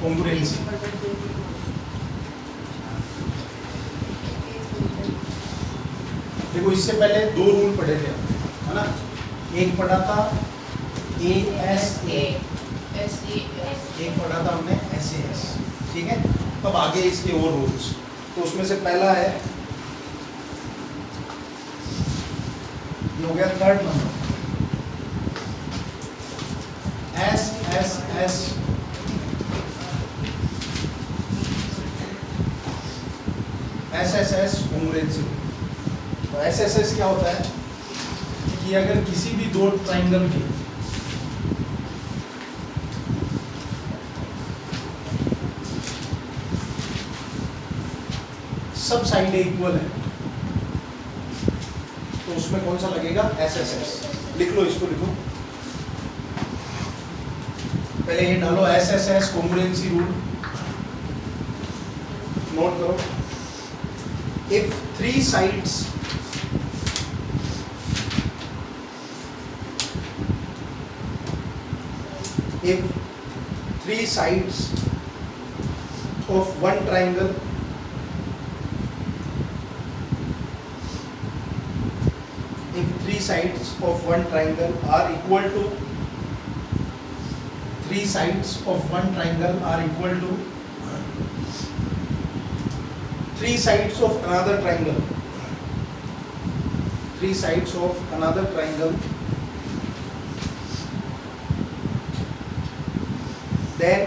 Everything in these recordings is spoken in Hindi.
कॉन्ग्रुएंसी। देखो इससे पहले दो रूल पढ़े थे है ना, एक पढ़ा था ASA, एक पढ़ा था हमने SAS, ठीक है। तब आगे इसके और रूल्स, तो उसमें से पहला है, ये हो गया third number, SSS SSS congruency. तो SSS क्या होता है कि अगर किसी भी दो ट्राइंगल की सब साइड इक्वल है तो उसमें कौन सा लगेगा, SSS। लिख लो, इसको लिखो, पहले ये डालो SSS कॉन्ग्रुएंसी रूल, नोट करो। If three sides of one triangle are equal to three sides of one triangle are equal to three sides of another triangle, three sides of another triangle, then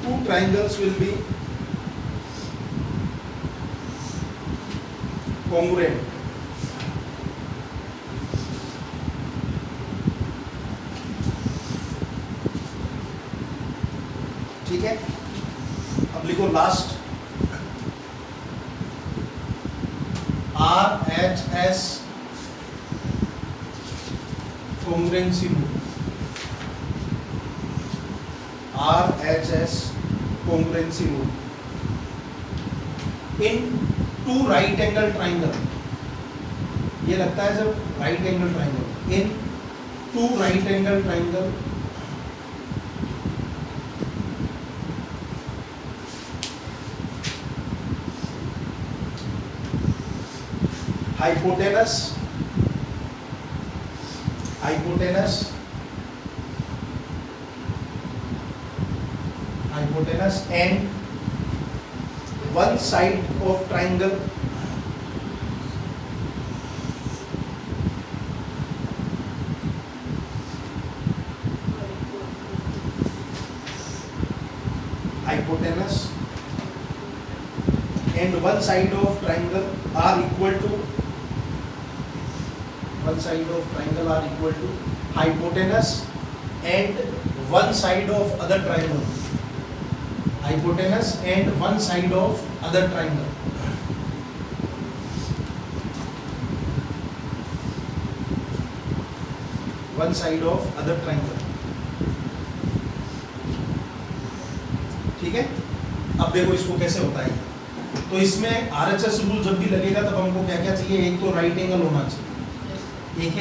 two triangles will be congruent. ठीक है, अब लिखो last, RHS congruency rule, RHS congruency rule in two right angle triangle, ये लगता है जब right angle triangle, in two right angle triangle hypotenuse and one side of triangle are equal to hypotenuse and one side of other triangle, hypotenuse and one side of other triangle, one side of other triangle, ठीक है। अब देखो इसको कैसे होता है, तो इसमें RHS रूल जब भी लगेगा तब हमको क्या क्या चाहिए, एक तो राइट एंगल होना चाहिए,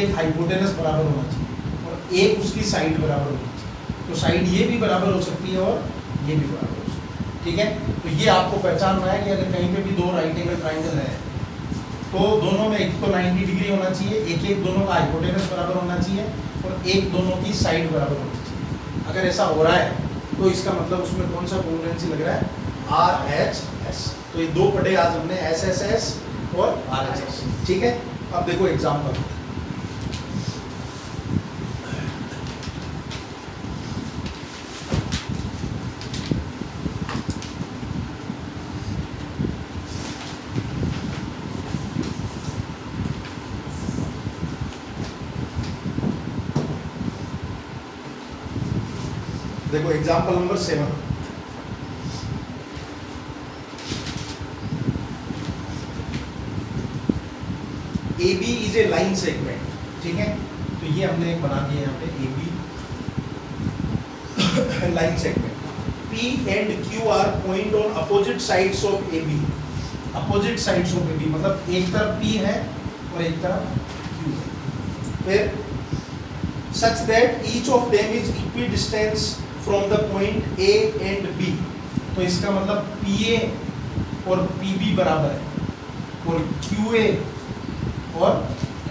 एक हाइपोटेनस बराबर होना चाहिए और एक उसकी साइड बराबर होनी चाहिए। तो साइड ये भी बराबर हो सकती है और ये भी बराबर हो सकती है, ठीक है। तो ये आपको पहचानना है कि अगर कहीं पे भी दो राइट एंगल ट्राइंगल है तो दोनों में एक तो 90 डिग्री होना चाहिए, एक दोनों का हाइपोटेनस बराबर होना चाहिए और एक दोनों की साइड बराबर होनी चाहिए। अगर ऐसा हो रहा है तो इसका मतलब उसमें कौन सा कॉन्ग्रुएंसी लग रहा है, RHS। तो ये दो पढ़े आज हमने, SSS और RHS, ठीक है। अब देखो एग्जांपल, देखो example number 7, AB is a line segment, ठीक है। तो ये हमने एक बना दिया यहाँ पे AB line segment. P and Q are point on opposite sides of AB. Opposite sides of AB मतलब एक तरफ P है और एक तरफ Q है. फिर such that each of them is equidistant from the point A and B. तो इसका मतलब PA और PB बराबर है और QA और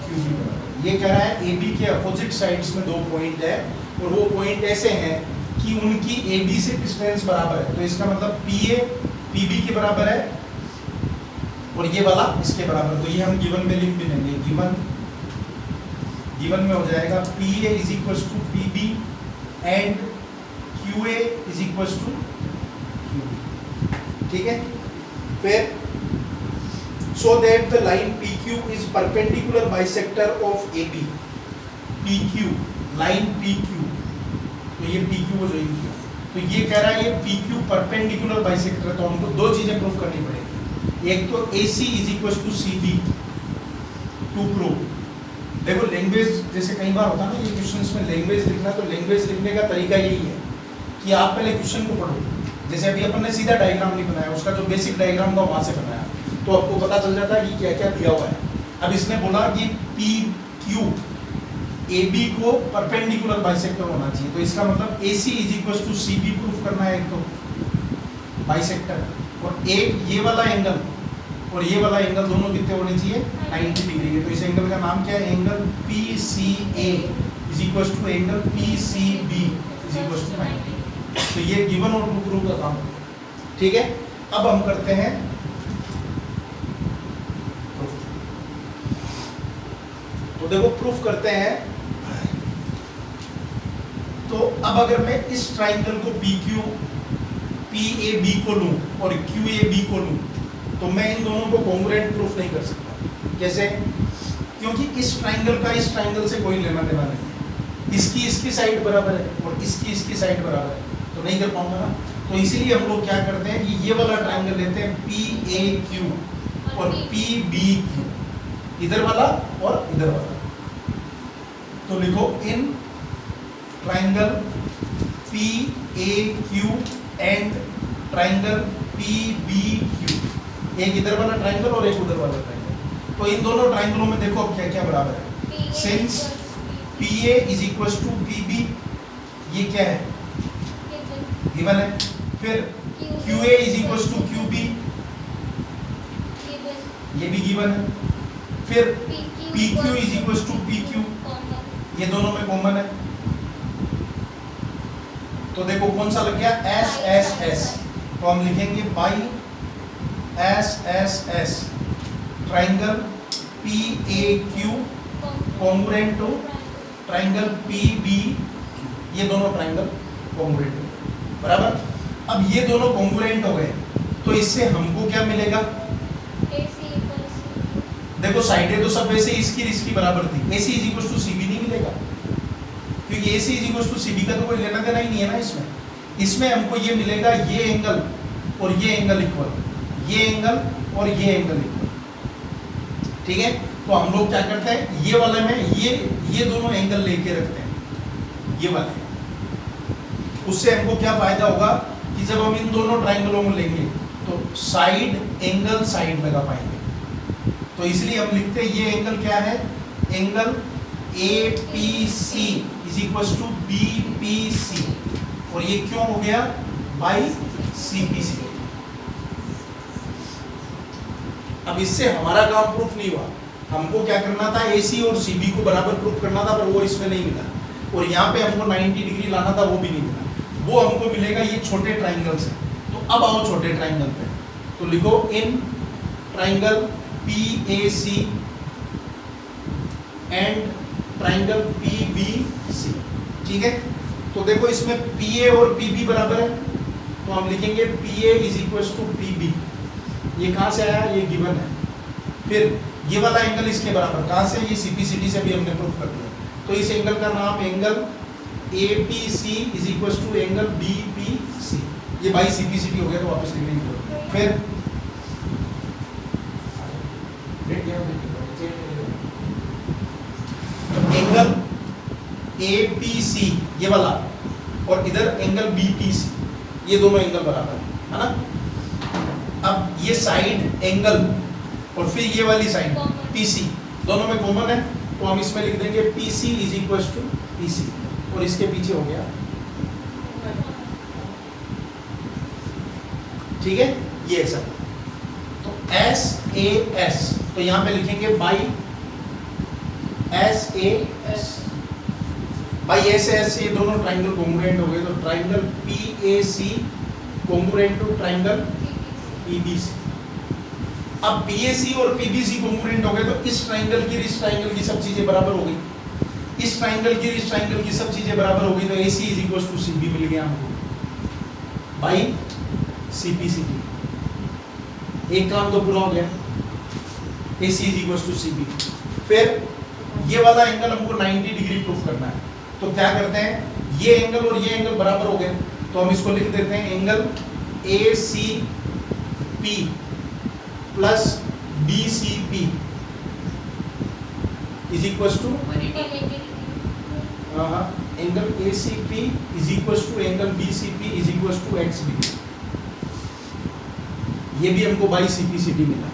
QB बराबर है. ये कह रहा है AB के अपोजिट साइड्स में दो पॉइंट है और वो पॉइंट ऐसे हैं कि उनकी AB से डिस्टेंस बराबर है. तो इसका मतलब PA PB के बराबर है और ये वाला इसके बराबर. तो ये हम गिवन में लिख भी लेंगे. गिवन में हो जाएगा PA is equal to PB and QA is equal to QB. ठीक है. फिर so that the line PQ is perpendicular bisector of AB. PQ line PQ, तो ये PQ को ज्वाइन किया. तो ये कह रहा है ये PQ परपेंडिकुलर बाइसेक्टर है. तो हमको दो चीजें प्रूफ करनी पड़ेगी. एक तो AC is equal to CB to prove. देखो लैंग्वेज जैसे कई बार होता है ना, ये क्वेश्चंस में लैंग्वेज लिखना, तो लैंग्वेज लिखने का तरीका यही है कि आप पहले क्वेश्चन को पढ़ो. जैसे अभी अपन ने सीधा डायग्राम नहीं बनाया, उसका जो बेसिक डायग्राम था वहां से बनाया, तो आपको पता चल जाता है कि क्या क्या दिया हुआ है. अब इसने बोला कि PQ AB को परपेंडिकुलर बाइसेक्टर होना चाहिए. तो इसका मतलब AC is equal to CB proof करना है एक तो बाइसेक्टर, और एक ये वाला एंगल और ये वाला एंगल दोनों कितने होने चाहिए 90 डिग्री के. तो इस एंगल का नाम क्या है, angle PCA is equal to angle PCB is equal to 90. तो ये गिवन और प्रूफ का काम. ठीक है. अब हम करते हैं तो देखो प्रूफ करते हैं. तो अब अगर मैं इस ट्राइंगल को PAB को लूं और QAB को लूं, तो मैं इन दोनों को कॉन्ग्रुएंट प्रूफ नहीं कर सकता. कैसे? क्योंकि इस ट्राइंगल का इस ट्राइंगल से कोई लेना देना नहीं है. इसकी साइड बराबर है और इसकी साइड बराबर है, तो नहीं कर पाऊंगा ना. तो इसीलिए हम लोग क्या करते हैं कि ये वाला ट्राइंगल लेते हैं PAQ और PBQ, इधर वाला और इधर वाला. तो लिखो in triangle PAQ and triangle PBQ, एक इधर वाला ट्राइंगल और एक उधर वाला ट्राइंगल. तो इन दोनों ट्राइंगलों में देखो अब क्या क्या बराबर है. Since PA is equal to PB, ये क्या है गिवन है. फिर QA is equal to QB, ये भी गिवन है. फिर PQ is equal to PQ, ये दोनों में कॉमन है. तो देखो कौन सा लग गया SSS. तो हम लिखेंगे by SSS triangle PAQ congruent to triangle PB. ये दोनों ट्राइंगल कॉन्ग्रुएंट बराबर. अब ये दोनों कॉन्ग्रुएंट हो गए, तो इससे हमको क्या मिलेगा. देखो साइडें तो सब वैसे इसकी बराबर थी. AC is equal to CB नहीं मिलेगा, क्योंकि AC is equal to CB का तो कोई लेना देना ही नहीं है ना इसमें. इसमें हमको ये मिलेगा ये एंगल और ये एंगल इक्वल, ये एंगल और ये एंगल इक्वल. ठीक है. तो हम लोग क्या करते हैं, ये वाले में ये दोनों एंगल लेके रखते हैं ये वाले. उससे हमको क्या फायदा होगा कि जब हम इन दोनों ट्राइंगलों में लेंगे तो साइड एंगल साइड लगा पाएंगे. तो इसलिए हम लिखते हैं ये एंगल क्या है, angle APC is equal to BPC, और ये क्यों हो गया बाई CPC. अब इससे हमारा काम प्रूफ नहीं हुआ. हमको क्या करना था, AC और CB को बराबर प्रूफ करना था, पर वो इसमें नहीं मिला. और यहाँ पे हमको 90 डिग्री लाना था, वो भी नहीं मिला. वो हमको मिलेगा ये छोटे ट्राइंगल से. तो अब आओ छोटे ट्राइंगल पे. तो लिखो in triangle PAC and triangle PBC. ठीक है. तो देखो इसमें PA और PB बराबर है, तो हम लिखेंगे PA is equal to PB. ये कहाँ से आया, ये गिवन है. फिर ये वाला एंगल इसके बराबर कहाँ से, ये CPCD से भी हमने प्रूफ कर दिया. तो इस एंगल का नाम angle APC is equal to angle BPC. ये बाई CPCD हो गया, तो वापस लिखने की जरूरत नहीं. फिर एंगल APC ये वाला और इधर एंगल BPC, ये दोनों एंगल बराबर है ना। अब ये साइड एंगल और फिर ये वाली साइड PC दोनों में कॉमन है, तो हम इसमें लिख देंगे PC is equal to PC, और इसके पीछे हो गया, ठीक है, ये ऐसा। तो SAS, तो यहां पे लिखेंगे बाई SAS, बाई SAS, ये दोनों ट्राइंगल कॉन्ग्रुएंट हो गए, तो triangle PAC congruent to triangle PBC। अब PAC और PBC कॉन्ग्रुएंट हो गए, तो इस ट्राइंगल की सब चीजें बराबर हो गई, इस ट्राइंगल की सब चीजें बराबर हो गई, तो AC is equal to CB मिल गया हमको बाई CPCD। एक काम तो पूरा हो गया, AC is equal to CB। फिर ये वाला एंगल हमको 90 डिग्री प्रूफ करना है, तो क्या करते हैं, ये एंगल और ये एंगल बराबर हो गए, तो हम इसको लिख देते हैं angle ACP plus BCP is equal to angle ACP is equal to angle BCP is equal to XB। ये भी हमको बाई CPCD मिला।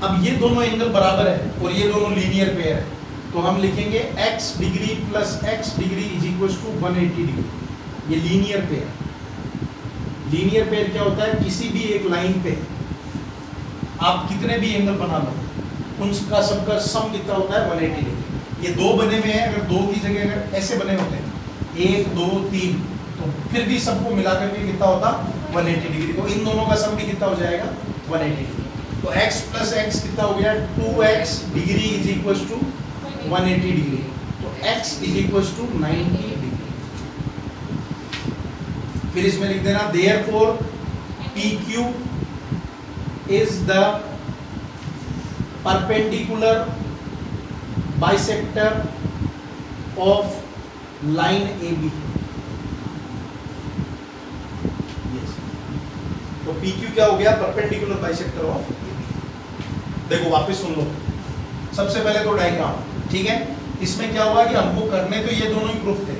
अब ये दोनों एंगल बराबर है और ये दोनों लीनियर पेयर है, तो हम लिखेंगे x degree plus x degree is equal to 180 degree. ये लीनियर पेयर, लीनियर पेयर क्या होता है, किसी भी एक लाइन पे आप कितने भी एंगल बना लो, उनका सबका सम कितना होता है 180 डिग्री। ये दो बने हुए हैं, अगर दो की जगह अगर ऐसे बने होते हैं 1 2 3, तो फिर भी सबको मिलाकर के कितना होता 180 डिग्री, तो इन दोनों का सम भी कितना हो जाएगा 180 डिग्री। तो x प्लस x कितना हो गया 2x degree is equal to 180 degree, तो x is equal to 90 degree. फिर इसमें लिख देना therefore PQ is the perpendicular bisector of line AB। तो PQ क्या हो गया, परपेंडिकुलर बाइसेक्टर ऑफ AB। देखो वापस सुन लो, सबसे पहले तो डायग्राम, ठीक है, इसमें क्या हुआ कि हमको करने तो ये दोनों ही प्रूफ थे,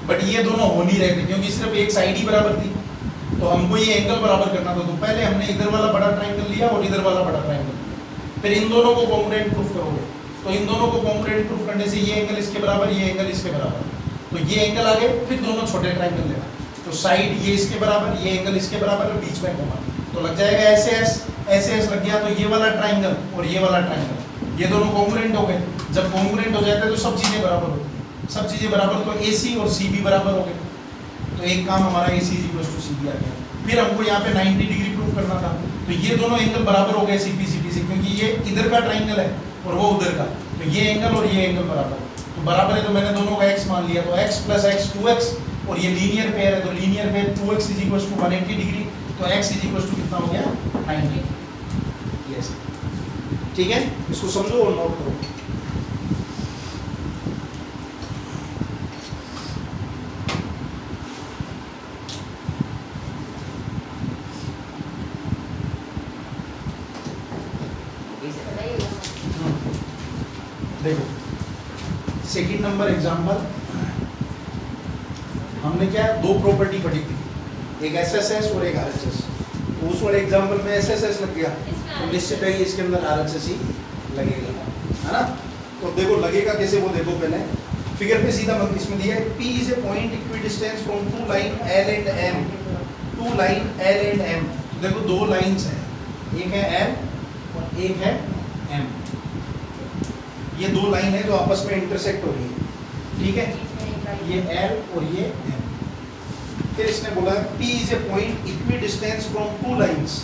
बट ये दोनों हो नहीं रहे थे क्योंकि सिर्फ एक साइड ही बराबर थी, तो हमको ये एंगल बराबर करना था। तो पहले हमने इधर वाला बड़ा ट्राइंगल लिया और इधर वाला बड़ा ट्राइंगल लिया, फिर इन दोनों को कॉन्ग्रुएंट प्रूफ करोगे, तो इन दोनों को कॉन्ग्रुएंट प्रूफ करने से ये एंगल इसके बराबर, ये एंगल इसके बराबर, तो ये एंगल आ गए। फिर दोनों छोटे ट्राइंगल लेना, तो साइड ये इसके बराबर, ये एंगल इसके बराबर और बीच में कॉमन, तो लग जाएगा ऐसे लग गया। तो ये वाला ट्राइंगल और ये वाला ट्राइंगल, ये दोनों कॉन्ग्रुएंट हो गए। जब कॉन्ग्रुएंट हो जाते हैं तो सब चीजें बराबर होती हैं, सब चीजें बराबर, तो AC और CB बराबर हो गए, तो एक काम हमारा AC is equal to CB आ गया। फिर हमको यहाँ पे 90 डिग्री प्रूफ करना था, तो ये दोनों एंगल बराबर हो गए CPCD से, क्योंकि ये इधर का ट्राइंगल है और वो उधर का, तो ये एंगल और ये एंगल बराबर, तो बराबर है, तो मैंने दोनों का x मान लिया, तो x प्लस x 2x, और ये लीनियर पेयर है, तो linear pair 2x is equal to 180 degree, तो x इज इक्वल टू कितना हो गया 90। यस, ठीक है, इसको समझो और नोट करो। देखो सेकंड नंबर एग्जांपल, हमने क्या दो प्रॉपर्टी पढ़ी थी, एक SSS और एक RHS। तो उस वाले एग्जांपल में SSS लग गया, तो निश्चित है कि इसके अंदर RHS ही लगेगा, है ना। तो देखो लगेगा कैसे, वो देखो पहले फिगर पे सीधा मतलब इसमें दिया है P is a point equidistance from two line L and M, two line L and M। देखो दो लाइंस हैं, एक है L और एक है M, ये दो लाइन है जो आपस में इंटरसेक्ट हो रही है, ठीक है, ये L और ये M। फिर इसने बोला P is a point equidistance from two lines,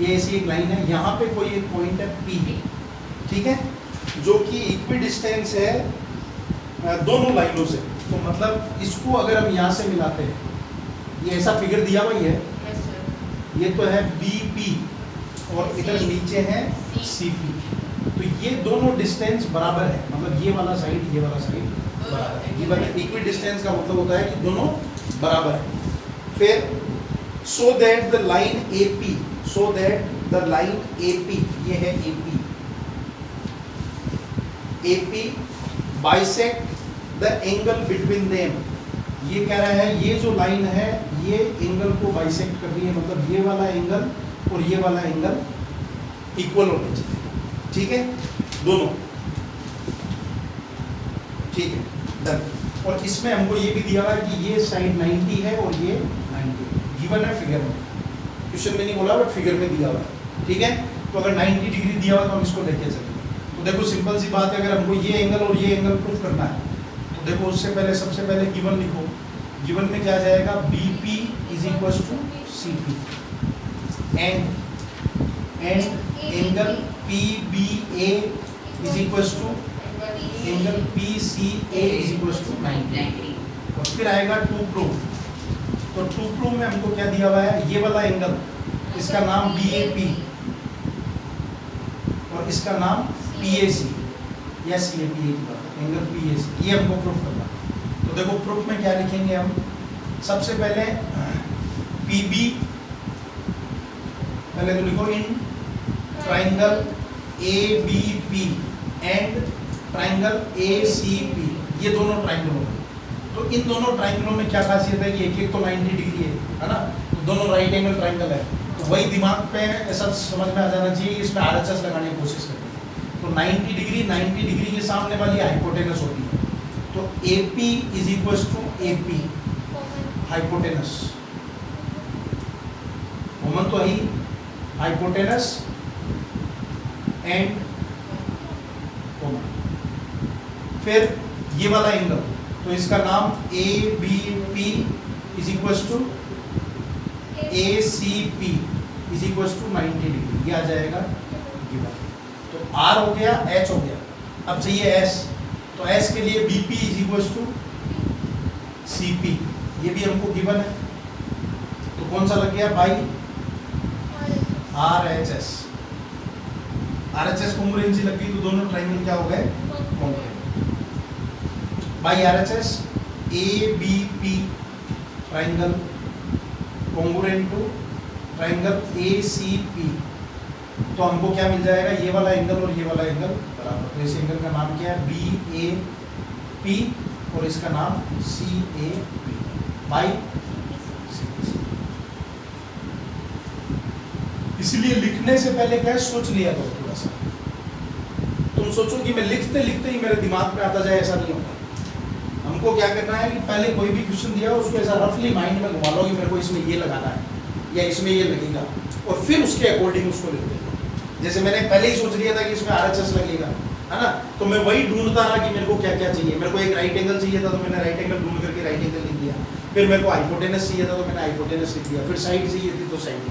ये ऐसी एक लाइन है, यहाँ पे कोई एक पॉइंट है P, ठीक है, जो कि इक्विडिस्टेंस है दोनों लाइनों से। तो मतलब इसको अगर हम यहाँ से मिलाते हैं, ये ऐसा फिगर दिया हुआ ही है, ये तो है BP और इधर नीचे है CP, तो ये दोनों डिस्टेंस बराबर है, मतलब ये वाला साइड ये वाला साइड बराबर है। ये वाला इक्वि डिस्टेंस का मतलब होता है कि दोनों बराबर है। फिर so that the line AP, so that the line AP, ये है AP, AP bisect the angle between them, ये कह रहा है ये जो लाइन है ये एंगल को बाइसेक्ट कर रही है, मतलब ये वाला एंगल और ये वाला एंगल इक्वल होने चाहिए, ठीक है, दोनों, ठीक है, डन। और इसमें हमको ये भी दिया हुआ है कि ये साइड 90 है और ये 90 गिवन है फिगर में, क्वेश्चन में नहीं बोला बट फिगर में दिया हुआ है, ठीक है। तो अगर 90 डिग्री दिया हुआ तो हम इसको लेके चलेंगे। तो देखो सिंपल सी बात है, अगर हमको ये एंगल और ये एंगल प्रूफ करना है तो देखो उससे पहले सबसे पहले गिवन लिखो, गिवन में क्या जाएगा, BP is equal to CP and angle PBA is equal to angle PCA is equal to 90। और फिर आएगा टू प्रूफ, तो टू प्रूफ में हमको क्या दिया हुआ है, ये वाला एंगल इसका नाम BAP और इसका नाम PAC या CAP, एंगल PAC, ये हमको प्रूफ करना है। तो देखो प्रूफ में क्या लिखेंगे हम, सबसे पहले PB, पहले तो लिखो in triangle ABP and triangle ACP, ये दोनों ट्राइंगल होंगे। तो इन दोनों ट्राइंगलों में क्या खासियत है कि एक एक तो 90 डिग्री है ना, तो दोनों राइट एंगल ट्राइंगल है, तो वही दिमाग पे ऐसा समझ में आ जाना चाहिए, इसमें RHS लगाने की कोशिश करते हैं। तो 90 डिग्री के सामने वाली हाइपोटेनस होती है, तो AP is equal to AP hypotenuse, common तो है हाइपोटेनस एंड कॉमन। फिर ये वाला एंगल, तो इसका नाम ABP is equal to ACP is equal to 90 degree, ये आ जाएगा गिवन। तो R हो गया, H हो गया, अब चाहिए S, तो S के लिए BP is equal to CP, ये भी हमको गिवन है, तो कौन सा लग गया बाई RHS, RHS कॉन्ग्रुएंसी लग गई, तो दोनों ट्राइंगल क्या हो गए, congruent. By RHS ABP triangle congruent to triangle ACP, तो हमको क्या मिल जाएगा, ये वाला एंगल और ये वाला एंगल बराबर, तो इस एंगल का नाम क्या है BAP और इसका नाम CAP बाई CPC। इसलिए लिखने से पहले क्या है, सोच लिया करो थोड़ा सा, तुम सोचो कि मैं लिखते लिखते ही मेरे दिमाग में आता जाए, ऐसा नहीं होता। हमको क्या करना है कि पहले कोई भी क्वेश्चन दिया उसको ऐसा रफली माइंड में घुमा लो कि मेरे को इसमें ये लगाना है या इसमें ये लगेगा, और फिर उसके अकॉर्डिंग उसको लिख देना। जैसे मैंने पहले ही सोच लिया था कि इसमें RHS लगेगा, है ना, तो मैं वही ढूंढता रहा कि मेरे को क्या क्या चाहिए। मेरे को एक राइट एंगल चाहिए था तो मैंने राइट एंगल ढूंढ करके राइट एंगल लिख दिया, फिर मेरे को हाइपोटेनस चाहिए था तो मैंने हाइपोटेनस लिख दिया, फिर साइड चाहिए थी तो साइड,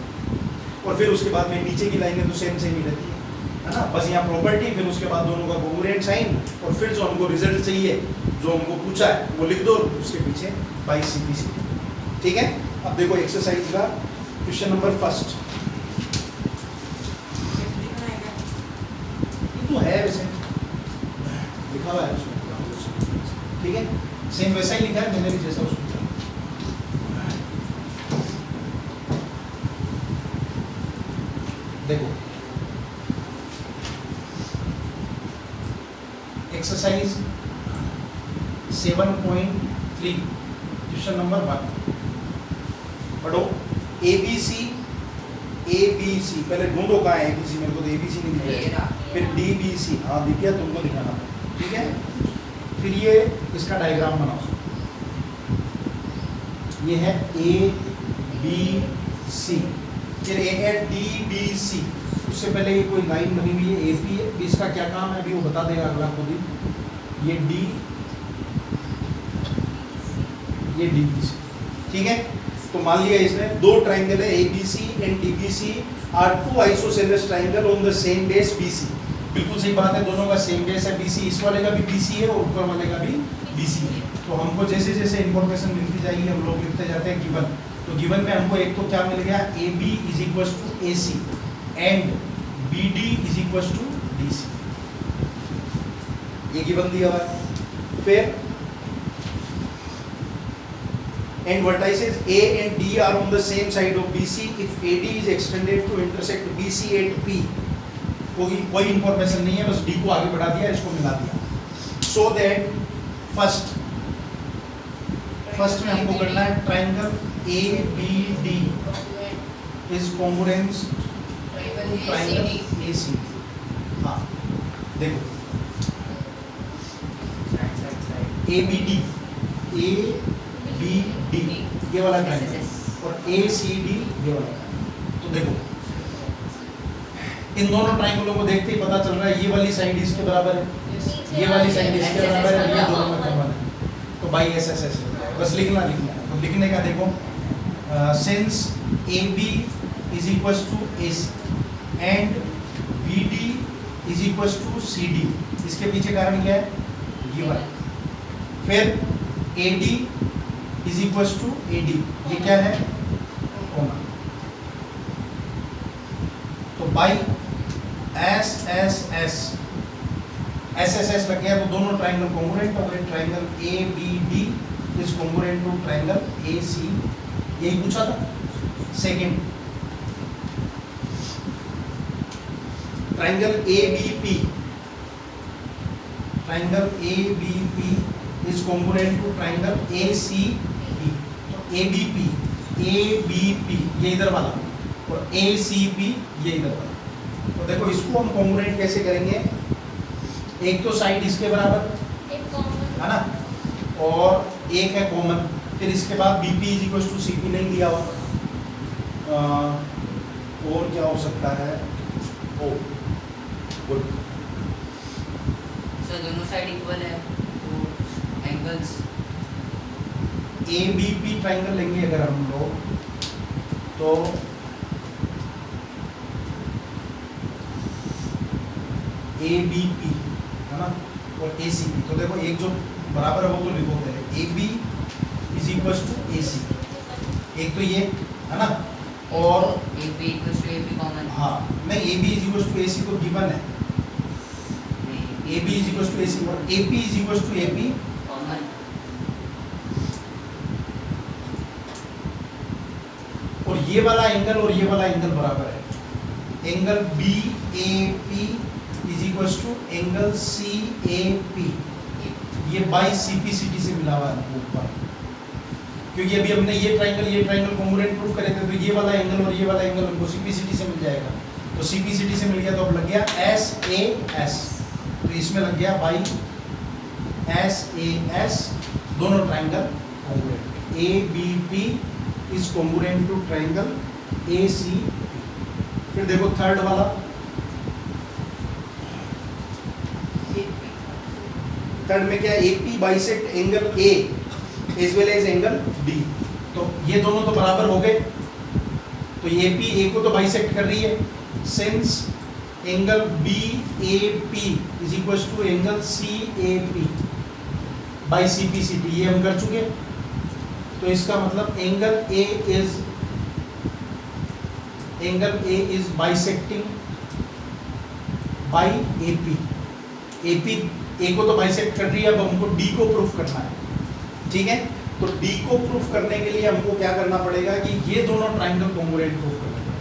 और फिर उसके बाद में नीचे की लाइनें तो सेम सेम ही रहती है ना, बस यहाँ प्रॉपर्टी, फिर उसके बाद दोनों का कॉन्ग्रुएंट साइन, और फिर जो हमको रिजल्ट चाहिए जो हमको पूछा है वो लिख दो, उसके पीछे बाई CPC, ठीक है। अब देखो एक्सरसाइज का क्वेश्चन नंबर फर्स्ट, तो है वैसे लिखा हुआ है उसमें, ठीक है, सेम वैसा ही लिखा है मैंने भी जैसा उसमें। देखो एक्सरसाइज 7.3 क्वेश्चन नंबर 1 पढ़ो, ABC पहले ढूंढो कहाँ है ABC, मेरे को तो ABC नहीं दिख रहा, फिर DBC, हाँ दिख गया, तुमको दिखाना, ठीक है। फिर ये इसका डायग्राम बनाओ, ये है ABC, फिर DBC, उससे पहले ये कोई लाइन बनी हुई है AP है, इसका क्या काम है अभी वो बता देगा अगला खुद ही, ये D, ये DBC, ठीक है। तो मान लिया इसने दो ट्राइंगल है ABC and DBC are two isosceles triangle on the same base BC, बिल्कुल सही बात है, दोनों का सेम बेस है BC, इस वाले का भी BC है और ऊपर वाले का भी BC है। तो हमको जैसे जैसे इंफॉर्मेशन मिलती जाएगी हम लोग लिखते जाते हैं गिवन, तो गिवन में हमको एक तो क्या मिल गया, AB is equal to AC and BD is equal to DC, ये गिवन दिया हुआ है। फिर and vertices A and D are on the same side of BC if AD is extended to intersect BC at P, कोई इंफॉर्मेशन नहीं है, बस D को आगे बढ़ा दिया, इसको मिला दिया, so that first फर्स्ट में हमको करना है triangle A B D is congruence triangle A C. हाँ देखो ए बी डी ये वाला ट्राइंगल और ए सी डी ये वाला ट्राइंगल। तो देखो इन दोनों ट्राइंगलों को देखते ही पता चल रहा है ये वाली साइड इसके बराबर है, ये वाली साइड इसके बराबर है, ये दोनों में कॉमन है, तो by S S S bus लिखना है। तो लिखने का देखो since A B is equal to A C and B D is equal to C D, इसके पीछे कारण क्या है, गिवन। फिर A D is equal to A D, ये क्या है, कॉमन। तो by S S S S S S लग गया तो दोनों ट्राइंगल कॉन्ग्रुएंट हो गए। Triangle A B D is congruent to triangle A C, यही पूछा था। Second triangle A B P, triangle A B P is congruent to triangle A C B. तो ए बी पी ये इधर वाला और ए सी पी ये इधर वाला। तो देखो इसको हम कॉन्ग्रुएंट कैसे करेंगे, एक तो साइड इसके बराबर है ना, और एक है कॉमन। फिर इसके बाद B P is equal to C P नहीं दिया हुआ, और क्या हो सकता है, ओ गुड। सर दोनों साइड इक्वल है तो angles A B P triangle लेंगे अगर हम लोग तो ए बी पी है ना और ए सी पी। तो देखो एक जो बराबर है वो तो लिखो पहले, A B is equal to A C, एक तो ये है ना, और A B equals to A B common. हाँ नहीं, A B is equal to A C तो गिवन है, A B is equal to A C और A P is equal to A P common. और ये वाला एंगल और ये वाला एंगल बराबर है। Angle B A P is equal to angle C A P, ये by C P C T से मिला हुआ है ऊपर, क्योंकि अभी हमने ये ट्राइंगल कॉन्ग्रुएंट प्रूफ करे थे, तो ये वाला एंगल और ये वाला एंगल हमको सी पी सी टी से मिल जाएगा। तो सी पी सी टी से मिल गया तो अब लग गया एस ए एस, तो इसमें लग गया बाई एस ए एस, दोनों triangle congruent. A B P is congruent to triangle A C P. फिर देखो थर्ड वाला, थर्ड में क्या, A P bisect angle A as well as angle D. तो ये दोनों तो बराबर हो गए, तो ए पी ए को तो बाइसेक्ट कर रही है। Since angle B A P is equal to angle C A P by C P C T, ये हम कर चुके। तो इसका मतलब angle A is bisecting by A P. A P A को तो बाइसेक्ट कर रही है, अब हमको डी को प्रूफ करना है, ठीक है। तो डी को प्रूफ करने के लिए हमको क्या करना पड़ेगा कि ये दोनों ट्राइंगल कॉन्ग्रुएंट प्रूफ करना पड़ेगा,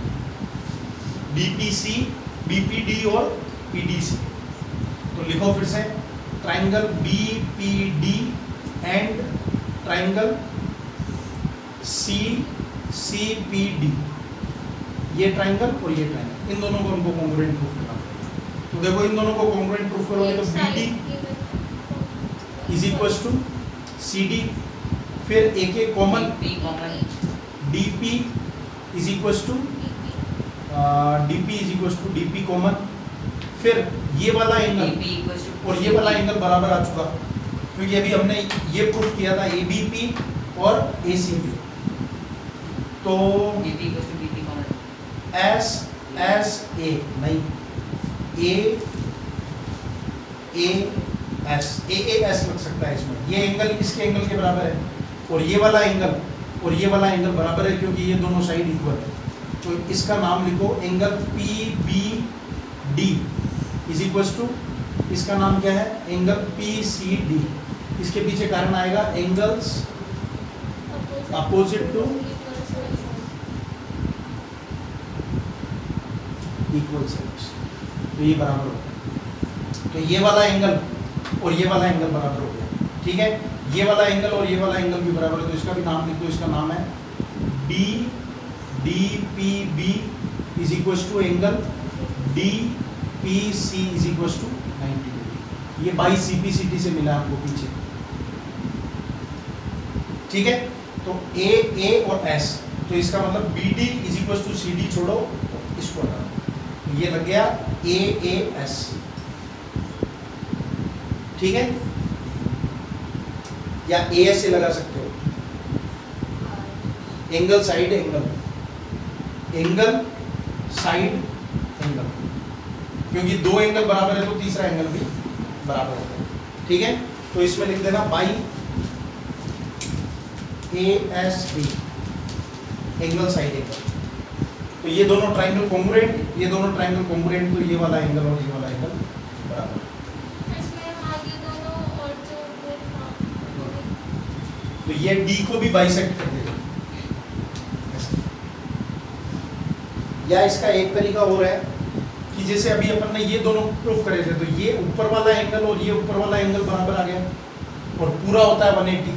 बीपीसी, बीपीडी और पीडीसी। तो लिखो फिर से, triangle BPD and triangle CPD, ये ट्राइंगल और ये ट्राइंगल, इन दोनों को हमको कॉन्ग्रुएंट प्रूफ करना पड़ेगा। तो देखो इन दोनों को कॉन्ग्रुएंट प्रूफ करोगे तो BD is equal to C D, फिर एक एक common D P is equal to D P common, फिर ये वाला एंगल और ये वाला एंगल बराबर आ चुका, क्योंकि अभी हमने ये प्रूफ किया था ए बी पी और ए सी पी। तो एस एस ए नहीं, ए एस लग सकता है इसमें। ये एंगल इसके एंगल के बराबर है और ये वाला एंगल और ये वाला एंगल बराबर है, क्योंकि ये दोनों साइड इक्वल है। तो इसका नाम लिखो angle P B D is equal to, इसका नाम क्या है, एंगल पी सी डी। इसके पीछे कारण आएगा angles opposite to equal sides, तो ये बराबर होगा। तो ये वाला एंगल और ये वाला एंगल बराबर हो गया, ठीक है। ये वाला एंगल और ये वाला एंगल भी बराबर है, तो इसका भी नाम लिख दो, इसका नाम है D D P B is equal to angle D P C is equal to 90 degree. ये by C P C T से मिला आपको पीछे, ठीक है। तो ए और एस, तो इसका मतलब B D is equal to C D, छोड़ो इसको हटा, ये लग गया ए एस, ठीक है, या ए एस से लगा सकते हो। Angle side angle, angle side angle, क्योंकि दो एंगल बराबर है तो तीसरा एंगल भी बराबर होता है, ठीक है। तो इसमें लिख देना by A S B, angle side angle. तो ये दोनों ट्राइंगल कॉन्ग्रुएंट, ये दोनों ट्राइंगल कॉन्ग्रुएंट, तो ये वाला एंगल और ये वाला एंगल बराबर। तो ये डी को भी बाइसेक्ट कर देगा। या इसका एक तरीका हो रहा है कि जैसे अभी अपन ने ये दोनों प्रूफ करे थे, तो ये ऊपर वाला एंगल और ये ऊपर वाला एंगल बराबर आ गया, और पूरा होता है 180।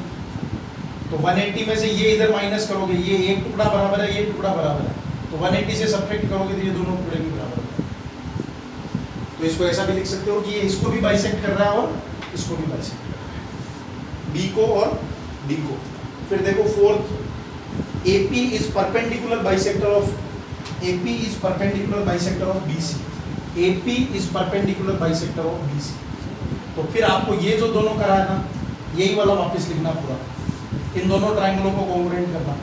तो 180 में से ये इधर माइनस करोगे, ये एक टुकड़ा बराबर है, ये टुकड़ा बराबर है, तो 180 से सब्ट्रैक्ट करोगे तो ये दोनों टुकड़े भी बराबर होते हैं। तो इसको ऐसा भी लिख सकते हो कि ये इसको भी बाइसेक्ट कर रहा है और इसको भी बाइसेक्ट कर रहा है, बी को और डी को। फिर देखो fourth, AP is perpendicular bisector of, AP is perpendicular bisector of BC, AP is perpendicular bisector of BC। तो फिर आपको ये जो दोनों करा है ना, यही वाला वापस लिखना पूरा, इन दोनों ट्राइंगलों को कॉन्ग्रुएंट करना,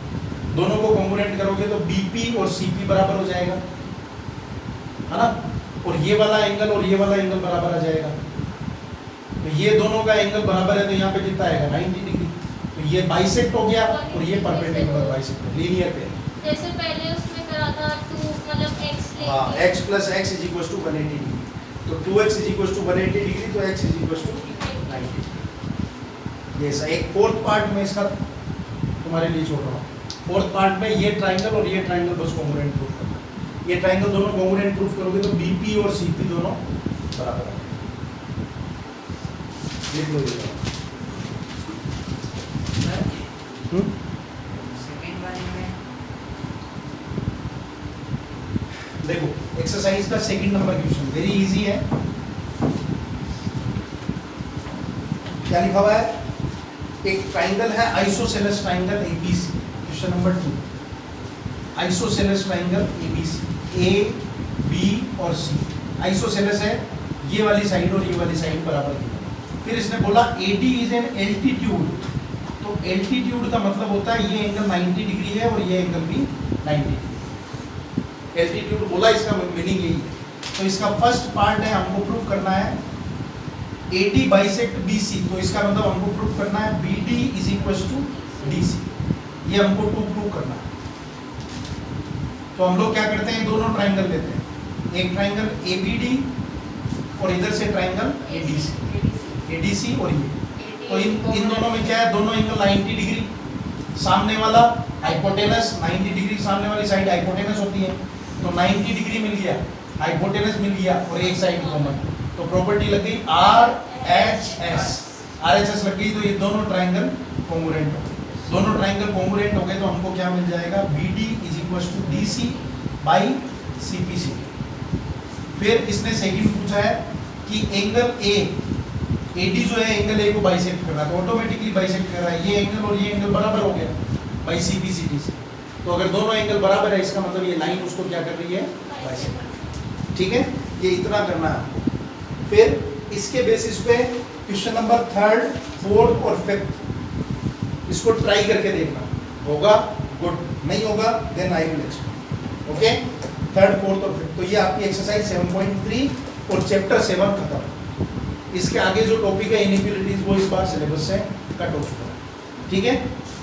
दोनों को कॉन्ग्रुएंट करोगे तो BP और CP बराबर हो जाएगा, है ना, और ये वाला एंगल और ये वाला एंगल बराबर आ जाएगा। तो ये दोनों का एंगल बराबर है, तो यहाँ पे कितना आएगा 90 डिग्री। तो ये बाइसेक्ट हो गया और ये परपेंडिकुलर बाइसेक्ट, लीनियर पे। जैसे पहले उसमें करा था 2 मतलब x लेके, हाँ, x plus x is equal to 180 degree, तो 2x is equal to 180 degree, तो x is equal to 90 degree. ये एक फोर्थ पार्ट में इसका तुम्हारे लिए छोड़ रहा हूँ। फोर्थ पार्ट में ये ट्राइंगल और ये ट्राइंगल बस कॉन्ग्रुएंट प्रूफ करना। ये ट्राइंगल दोनों कॉन्ग्रुएंट प्रूफ करोगे तो BP और CP दोनों बराबर है। लिख लो ये। सेकंड वाले में देखो एक्सरसाइज का second number question very easy है। क्या लिखा हुआ है? एक ट्राइंगल है isosceles triangle ABC, question number 2। Isosceles triangle ABC, A, B और C आइसोसेलेस है, ये वाली साइड और ये वाली साइड बराबर है। फिर इसने बोला AD इज एन एल्टीट्यूड, तो एल्टीट्यूड का मतलब होता है ये एंगल 90 डिग्री है और ये एंगल भी 90 डिग्री। एल्टीट्यूड बोला, इसका मीनिंग यही है। तो इसका फर्स्ट पार्ट है, हमको प्रूव करना है AD बाइसेक्ट BC, तो इसका मतलब हमको प्रूव करना है BD is equal to DC, ये हमको प्रूव करना है। तो हम लोग क्या करते हैं, दोनों ट्राइंगल लेते हैं, एक ट्राइंगल ABD और इधर से ट्राइंगल ADC और ये। तो इन दोनों में क्या है, दोनों एंगल 90 डिग्री, सामने वाला हाइपोटेनस 90 डिग्री, सामने वाली साइड हाइपोटेनस होती है, तो 90 डिग्री मिल गया, हाइपोटेनस मिल गया और एक साइड कॉमन, तो प्रॉपर्टी लग गई RHS, RHS लग गई, तो ये दोनों ट्राइंगल कॉन्ग्रुएंट हो गए। दोनों ट्राइंगल कॉन्ग्रुएंट हो गए तो हमको क्या मिल जाएगा, BD is equal to DC by CPC। फिर इसने सेकंड पूछा है कि एंगल AD जो है एंगल A को बाइसेक्ट कर रहा है, तो ऑटोमेटिकली बाइसेक्ट कर रहा है, ये एंगल और ये एंगल बराबर हो गया बाई CPCD से। तो अगर दोनों एंगल बराबर है, इसका मतलब ये लाइन उसको क्या कर रही है, बाइसेक्ट। ठीक है, ये इतना करना है आपको। फिर इसके बेसिस पे क्वेश्चन नंबर 3, 4 और 5 इसको ट्राई करके देखना, होगा गुड, नहीं होगा then I will explain. Okay, 3, 4 और 5। तो ये आपकी एक्सरसाइज 7.3 और चैप्टर 7 खत्म। इसके आगे जो टॉपिक है इनइक्वालिटीज, वो इस बार सिलेबस से कट हो चुका है। ठीक है,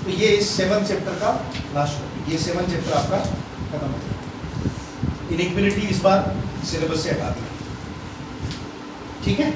तो ये इस 7 चैप्टर का लास्ट टॉपिक, ये 7 चैप्टर आपका खत्म हो गया। इनइक्वालिटी इस बार सिलेबस से हटा दिया। ठीक है।